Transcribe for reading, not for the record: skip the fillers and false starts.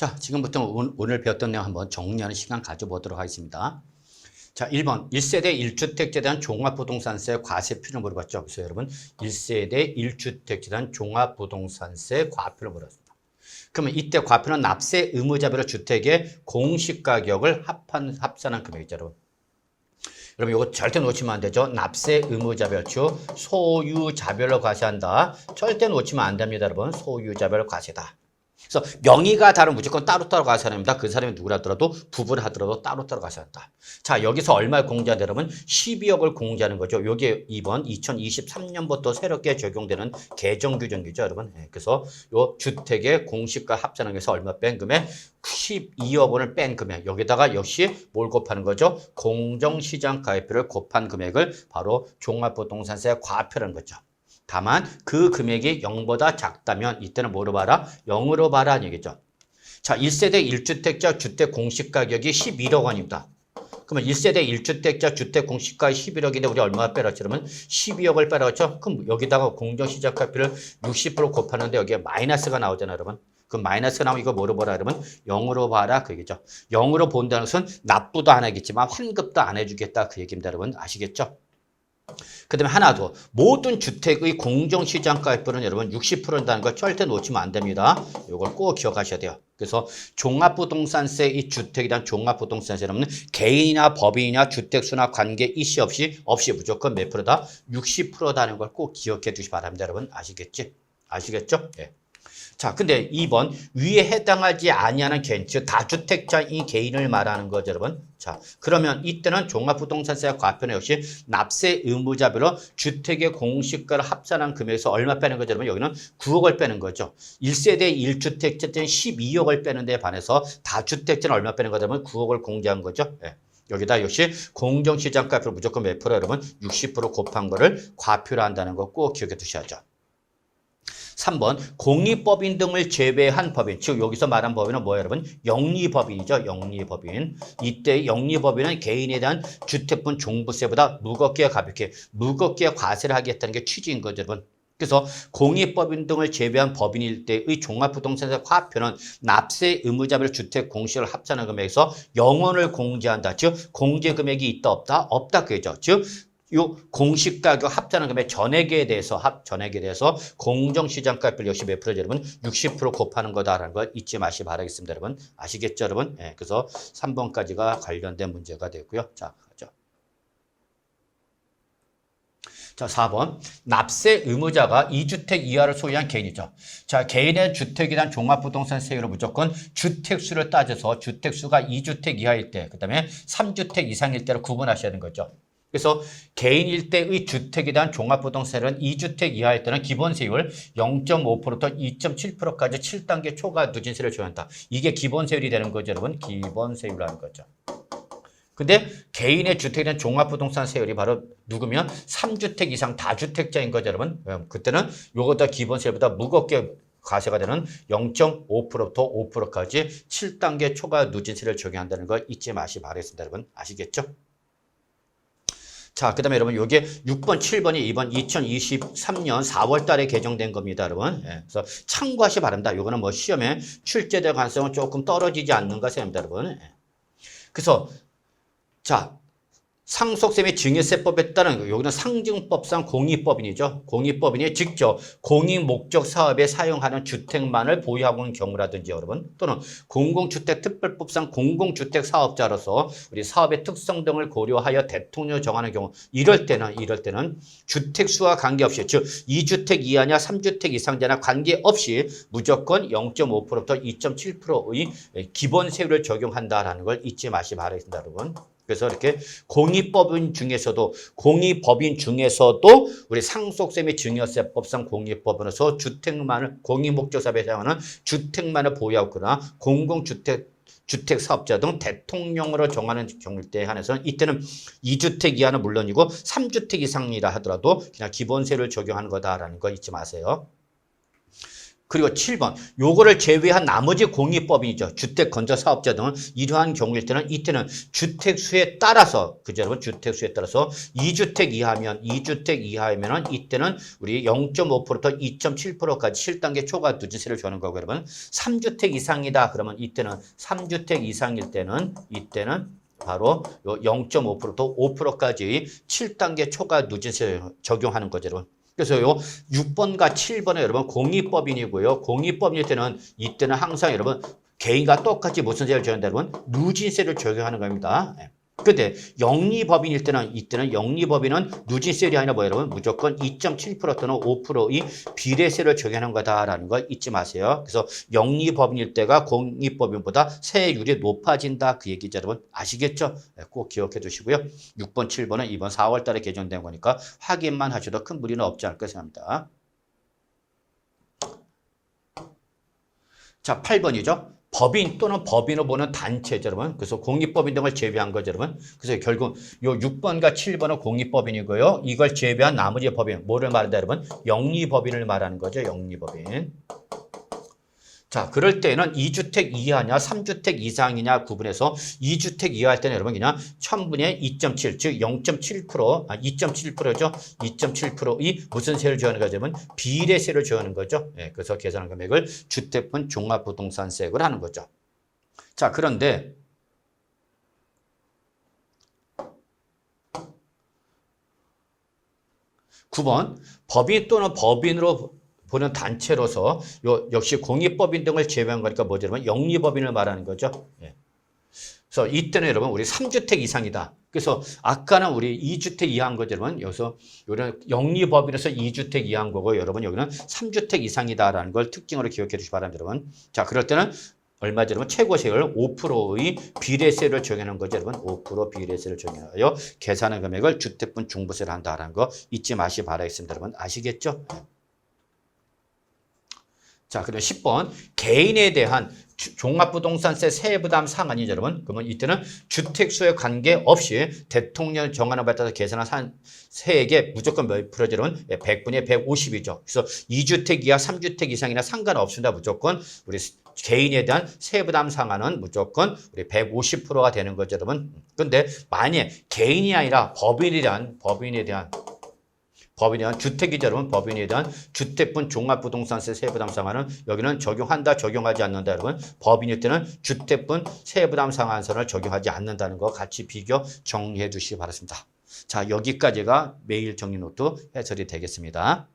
자, 지금부터 오늘 배웠던 내용 한번 정리하는 시간 가져보도록 하겠습니다. 자, 1번 1세대 1주택자에 대한 종합부동산세 과세표를 물어봤죠. 그래서 여러분 1세대 1주택자에 대한 종합부동산세 과표를 물었습니다. 그러면 이때 과표는 납세 의무자별로 주택의 공시가격을 합산한 금액이죠. 여러분 이거 절대 놓치면 안 되죠. 납세 의무자별주 소유자별로 과세한다. 절대 놓치면 안 됩니다. 여러분 소유자별 과세다. 그래서 명의가 다른 무조건 따로따로 과세합니다. 그 사람이 누구라더라도 부부를 하더라도 따로따로 과세한다. 자, 여기서 얼마를 공제하냐 여러분 12억을 공제하는 거죠. 요게 이번 2023년부터 새롭게 적용되는 개정 규정이죠, 여러분. 그래서 요 주택의 공시가 합산하기 위해서 얼마 뺀 금액 12억 원을 뺀 금액 여기다가 역시 뭘 곱하는 거죠? 공정시장 가입비를 곱한 금액을 바로 종합부동산세 과표라는 거죠. 다만 그 금액이 0보다 작다면 이때는 뭐로 봐라? 0으로 봐라 하는 얘기죠. 자, 1세대 1주택자 주택 공시가격이 11억 원입니다. 그러면 1세대 1주택자 주택 공시가가 11억인데 우리 얼마 빼라죠? 그러면 12억을 빼라죠? 그럼 여기다가 공정시작가비를 60% 곱하는데 여기에 마이너스가 나오잖아요, 여러분. 그 마이너스가 나오면 이거 뭐로 보라 그러면 0으로 봐라 그 얘기죠. 0으로 본다는 것은 납부도 안 하겠지만 환급도 안 해주겠다 그 얘기입니다, 여러분. 아시겠죠? 그 다음에 하나 더 모든 주택의 공정시장가액분은 여러분 60%라는 걸 절대 놓치면 안 됩니다. 이걸 꼭 기억하셔야 돼요. 그래서 종합부동산세 이 주택에 대한 종합부동산세는 개인이나 법인이나 주택수나 관계 이시 없이 무조건 몇 프로다? 60%다는 걸 꼭 기억해 두시기 바랍니다. 여러분 아시겠지? 아시겠죠? 예. 자, 근데 2번 위에 해당하지 아니하는 개인, 즉 다주택자인 개인을 말하는 거죠, 여러분. 자, 그러면 이때는 종합부동산세 과표는 역시 납세 의무자별로 주택의 공시가를 합산한 금액에서 얼마 빼는 거죠, 여러분? 여기는 9억을 빼는 거죠. 1세대 1주택자 때는 12억을 빼는 데 반해서 다주택자는 얼마 빼는 거죠, 여러분? 9억을 공제한 거죠. 예. 여기다 역시 공정시장가표로 무조건 몇 프로 여러분? 60% 곱한 거를 과표로 한다는 거 꼭 기억해 두셔야죠. 3번 공익법인 등을 제외한 법인, 즉 여기서 말한 법인은 뭐예요, 여러분? 영리법인이죠. 영리법인. 이때 영리법인은 개인에 대한 주택분 종부세보다 무겁게 과세를 하겠다는 게 취지인 거죠, 여러분. 그래서 공익법인 등을 제외한 법인일 때의 종합부동산세 과표는 납세 의무자별 주택 공시를 합산한 금액에서 0원을 공제한다. 즉 공제 금액이 있다 없다? 없다 그죠. 즉 요 공시가격 합산한 금액 전액에 대해서 공정시장가액비를 역시 몇 프로죠, 여러분? 60% 곱하는 거다라는 걸 잊지 마시기 바라겠습니다, 여러분. 아시겠죠, 여러분? 예, 그래서 3번까지가 관련된 문제가 되고요. 자, 가죠. 자, 4번. 납세 의무자가 2주택 이하를 소유한 개인이죠. 자, 개인의 주택에 대한 종합부동산세율을 무조건 주택수를 따져서 주택수가 2주택 이하일 때, 그 다음에 3주택 이상일 때로 구분하셔야 되는 거죠. 그래서 개인일 때의 주택에 대한 종합부동산세율은 2주택 이하일 때는 기본세율 0.5%부터 2.7%까지 7단계 초과 누진세를 줘야 한다. 이게 기본세율이 되는 거죠, 여러분. 기본세율이라는 거죠. 근데 개인의 주택에 대한 종합부동산세율이 바로 누구면 3주택 이상 다주택자인 거죠, 여러분. 그때는 요거보다 기본세율보다 무겁게 과세가 되는 0.5%부터 5%까지 7단계 초과 누진세를 적용한다는 걸 잊지 마시기 바라겠습니다, 여러분. 아시겠죠? 자, 그 다음에 여러분, 요게 6번, 7번이 이번 2023년 4월 달에 개정된 겁니다, 여러분. 예, 그래서 참고하시기 바랍니다. 요거는 뭐 시험에 출제될 가능성은 조금 떨어지지 않는가 생각합니다, 여러분. 예. 그래서, 자, 상속세 및 증여세법에 따른 여기는 상증법상 공익법인이죠. 공익법인이 직접 공익목적 사업에 사용하는 주택만을 보유하고 있는 경우라든지 여러분 또는 공공주택특별법상 공공주택 사업자로서 우리 사업의 특성 등을 고려하여 대통령을 정하는 경우 이럴 때는 주택수와 관계없이 즉 2주택 이하냐 3주택 이상자나 관계없이 무조건 0.5%부터 2.7%의 기본세율을 적용한다라는 걸 잊지 마시기 바라겠습니다, 여러분. 그래서 이렇게 공익법인 중에서도 우리 상속세 및 증여세법상 공익법원에서 주택만을 공익목적 사업에 사용하는 주택만을 보유하거나 공공주택 사업자 등 대통령으로 정하는 경우일 때 한해서는 이때는 2주택 이하는 물론이고 3주택 이상이라 하더라도 그냥 기본세를 적용하는 거다라는 거 잊지 마세요. 그리고 7번 요거를 제외한 나머지 공익법인이죠. 주택건설사업자 등은 이러한 경우일 때는 이때는 주택수에 따라서 그죠 여러분 주택수에 따라서 2주택 이하면은 이때는 우리 0.5%부터 2.7%까지 7단계 초과 누진세를 주는 거고 여러분 3주택 이상이다 그러면 이때는 3주택 이상일 때는 이때는 바로 0.5%부터 5%까지 7단계 초과 누진세 적용하는 거죠 여러분. 그래서 요 6번과 7번은 여러분 공익법인이고요. 공익법인일 때는 이때는 항상 여러분 개인과 똑같이 무슨 세를 적용한다 여러분? 누진세를 적용하는 겁니다. 근데 영리법인일 때는 이때는 영리법인은 누진세율이 아니라 뭐예요 여러분? 무조건 2.7% 또는 5%의 비례세를 적용하는 거다라는 걸 잊지 마세요. 그래서 영리법인일 때가 공익법인보다 세율이 높아진다 그 얘기죠 여러분. 아시겠죠? 꼭 기억해 두시고요. 6번, 7번은 이번 4월 달에 개정된 거니까 확인만 하셔도 큰 무리는 없지 않을까 생각합니다. 자, 8번이죠. 법인 또는 법인으로 보는 단체죠, 여러분. 그래서 공익법인 등을 제외한 거죠, 여러분. 그래서 결국 요 6번과 7번은 공익법인이고요. 이걸 제외한 나머지 법인, 뭐를 말한다, 여러분? 영리법인을 말하는 거죠, 영리법인. 자, 그럴 때는 2주택 이하냐, 3주택 이상이냐 구분해서 2주택 이하일 때는 여러분 그냥 1000분의 2.7, 즉 0.7%, 2.7%죠. 2.7%이 무슨 세를 주하는 거죠? 여러분? 비례세를 주하는 거죠. 예, 그래서 계산한 금액을 주택분 종합부동산세액을 하는 거죠. 자, 그런데 9번 법인 또는 법인으로 보는 단체로서 역시 공익법인 등을 제외한 거니까 뭐죠? 여러분? 영리법인을 말하는 거죠. 예. 그래서 이때는 여러분 우리 3주택 이상이다. 그래서 아까는 우리 2주택 이하인 거죠, 여러분. 여기서 이런 영리법인에서 2주택 이하인 거고 여러분 여기는 3주택 이상이다라는 걸 특징으로 기억해 주시기 바랍니다, 여러분. 자, 그럴 때는 얼마죠, 여러분? 최고세율 5%의 비례세를 적용하는 거죠, 여러분. 5% 비례세를 적용하여 계산한 금액을 주택분 중부세를 한다라는 거 잊지 마시기 바라겠습니다, 여러분. 아시겠죠? 자, 그리고 10번 개인에 대한 종합부동산세 세부담 상한이죠, 여러분. 그러면 이때는 주택수에 관계없이 대통령 정하는 바에 따라서 계산한 세액의 무조건 몇 프로죠, 여러분? 100분의 150이죠. 그래서 2주택 이하 3주택 이상이나 상관없습니다. 무조건 우리 개인에 대한 세부담 상한은 무조건 우리 150%가 되는 거죠, 여러분. 근데 만약에 개인이 아니라 법인에 대한 주택이죠, 여러분. 법인에 대한 주택분 종합부동산세 세부담 상한은 여기는 적용한다, 적용하지 않는다, 여러분. 법인일 때는 주택분 세부담 상한선을 적용하지 않는다는 거 같이 비교 정리해 주시기 바랍니다. 자, 여기까지가 매일 정리 노트 해설이 되겠습니다.